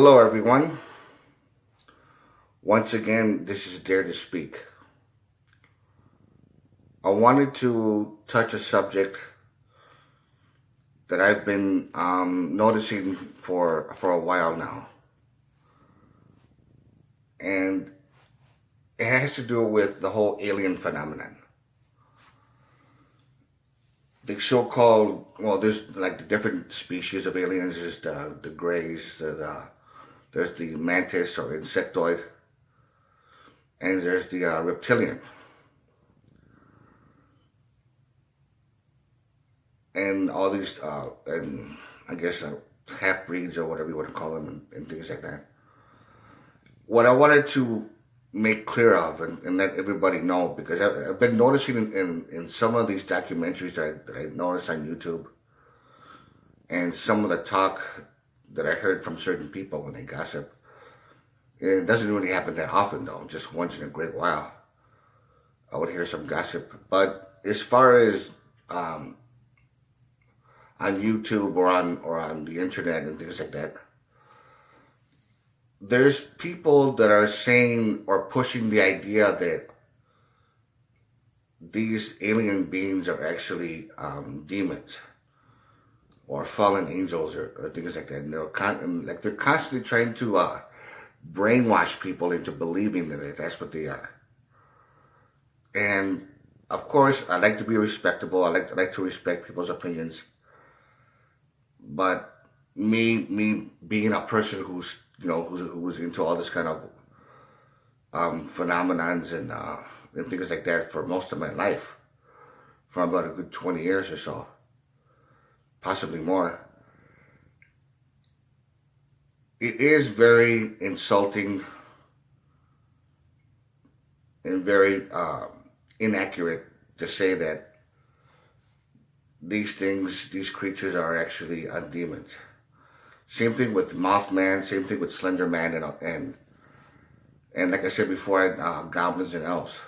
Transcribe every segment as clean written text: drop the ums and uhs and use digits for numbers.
Hello, everyone. Once again, this is Dare to Speak. I wanted to touch a subject that I've been noticing for a while now, and it has to do with the whole alien phenomenon. The so-called, well, there's like the different species of aliens. There's the greys, there's the mantis or insectoid, and there's the reptilian. And all these, and I guess half breeds or whatever you want to call them, and things like that. What I wanted to make clear of and let everybody know, because I've been noticing in some of these documentaries that I noticed on YouTube, and some of the talk that I heard from certain people when they gossip. It doesn't really happen that often, though, just once in a great while. I would hear some gossip. But as far as on YouTube or on the internet and things like that, there's people that are saying or pushing the idea that these alien beings are actually demons or fallen angels or things like that. And they're constantly trying to brainwash people into believing that that's what they are. And of course, I like to be respectable. I like to respect people's opinions. But me being a person who's into all this kind of phenomenons and things like that for most of my life, for about a good 20 years or so, possibly more. It is very insulting and very inaccurate to say that these creatures are actually demons. Same thing with Mothman, same thing with Slender Man, and like I said before, goblins and elves,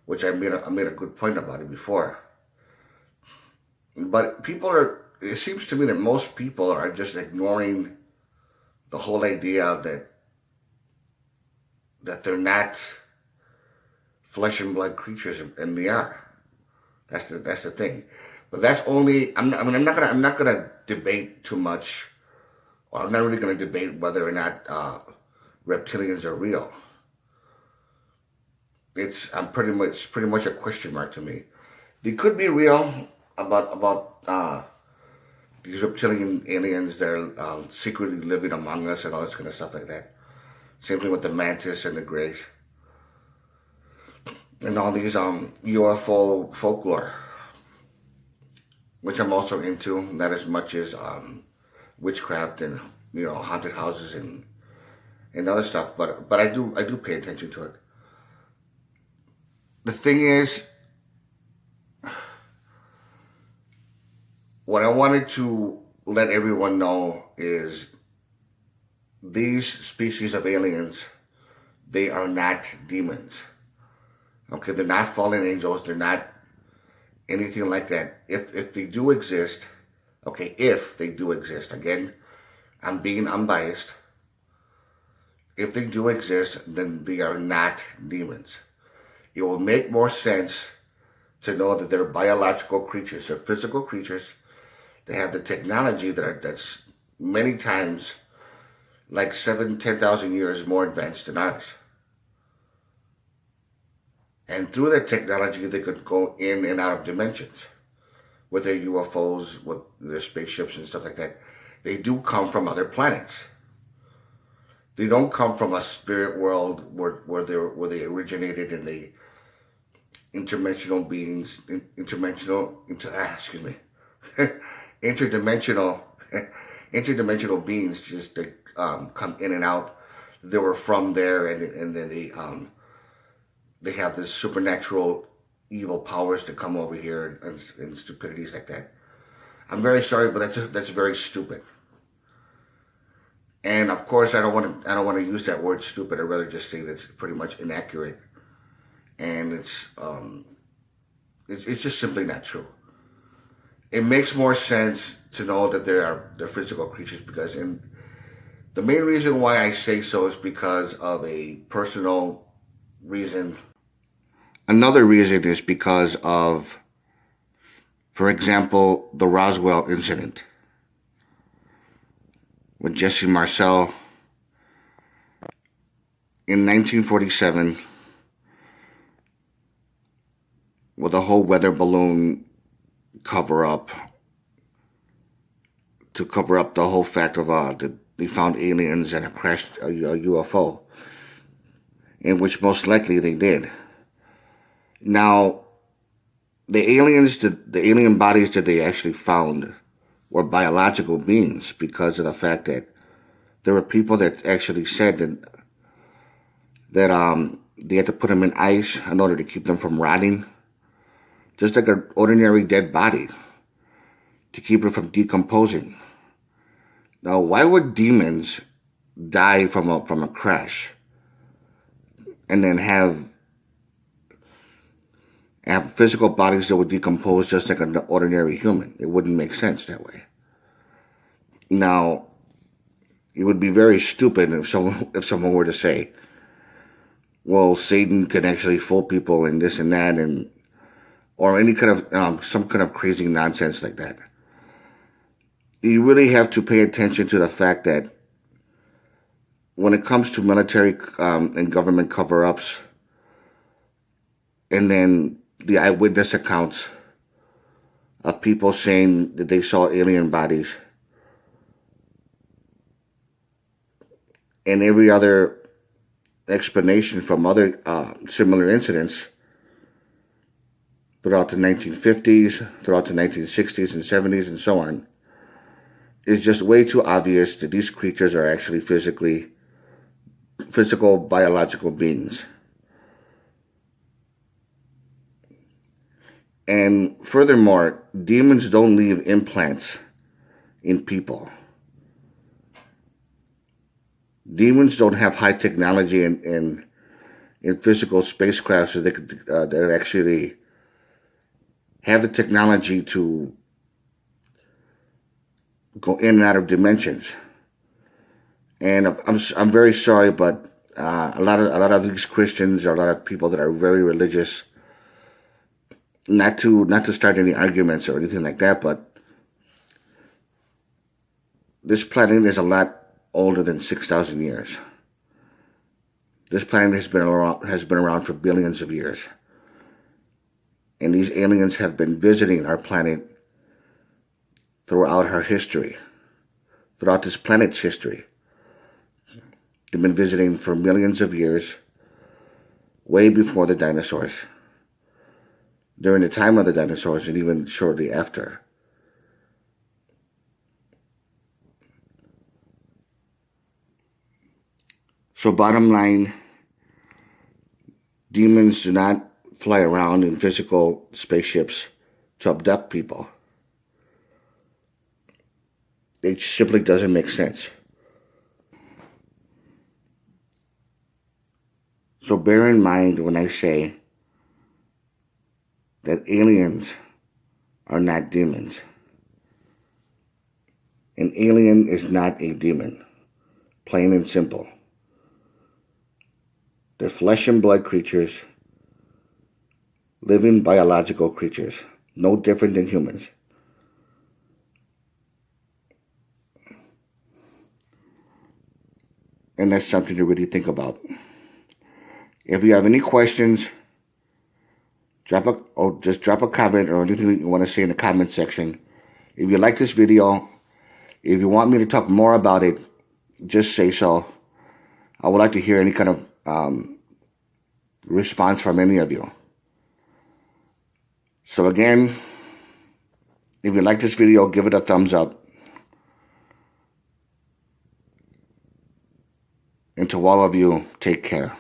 which I made a good point about it before. But it seems to me that most people are just ignoring the whole idea that they're not flesh and blood creatures, and they are. That's the thing. But that's only. I'm not gonna debate too much, or I'm not really gonna debate whether or not reptilians are real. I'm pretty much a question mark to me. They could be real about these reptilian aliens that are secretly living among us and all this kind of stuff like that. Same thing with the mantis and the greys and all these UFO folklore, which I'm also into, not as much as witchcraft and haunted houses and other stuff, but I do pay attention to it. The thing is, what I wanted to let everyone know is these species of aliens, they are not demons. Okay, they're not fallen angels. They're not anything like that. If they do exist, okay, if they do exist, again, I'm being unbiased. If they do exist, then they are not demons. It will make more sense to know that they're biological creatures, they're physical creatures. They have the technology that's many times, like 10,000 years more advanced than ours. And through that technology, they could go in and out of dimensions with their UFOs, with their spaceships and stuff like that. They do come from other planets. They don't come from a spirit world where they originated in the interdimensional beings, interdimensional interdimensional beings just that come in and out. They were from there, and then they have this supernatural evil powers to come over here and stupidities like that. I'm very sorry, but that's very stupid. And of course, I don't want to use that word stupid. I'd rather just say that's pretty much inaccurate, and it's just simply not true. It makes more sense to know that they're physical creatures, because The main reason why I say so is because of a personal reason. Another reason is because of, for example, the Roswell incident with Jesse Marcel in 1947, with the whole weather balloon cover up, to cover up the whole fact of that they found aliens and crashed a UFO, in which most likely they did. Now, the alien bodies that they actually found were biological beings, because of the fact that there were people that actually said that they had to put them in ice in order to keep them from rotting, just like an ordinary dead body, to keep it from decomposing. Now, why would demons die from a crash and then have physical bodies that would decompose just like an ordinary human? It wouldn't make sense that way. Now, it would be very stupid if someone were to say, well, Satan can actually fool people and this and that, or any kind of some kind of crazy nonsense like that. You really have to pay attention to the fact that when it comes to military and government cover-ups, and then the eyewitness accounts of people saying that they saw alien bodies, and every other explanation from other similar incidents throughout the 1950s, throughout the 1960s and 70s and so on, is just way too obvious that these creatures are actually physical biological beings. And furthermore, demons don't leave implants in people. Demons don't have high technology in physical spacecraft, so they could that actually have the technology to go in and out of dimensions. And I'm very sorry, but a lot of these Christians, or a lot of people that are very religious, not to start any arguments or anything like that, but this planet is a lot older than 6,000 years. This planet has been around for billions of years, and these aliens have been visiting our planet throughout our history, throughout this planet's history. They've been visiting for millions of years, way before the dinosaurs, during the time of the dinosaurs, and even shortly after. So bottom line, demons do not fly around in physical spaceships to abduct people. It simply doesn't make sense. So bear in mind when I say that aliens are not demons. An alien is not a demon, plain and simple. They're flesh and blood creatures, living biological creatures, no different than humans. And that's something to really think about. If you have any questions, just drop a comment or anything you want to say in the comment section. If you like this video, if you want me to talk more about it, just say so. I would like to hear any kind of response from any of you. So again, if you like this video, give it a thumbs up. And to all of you, take care.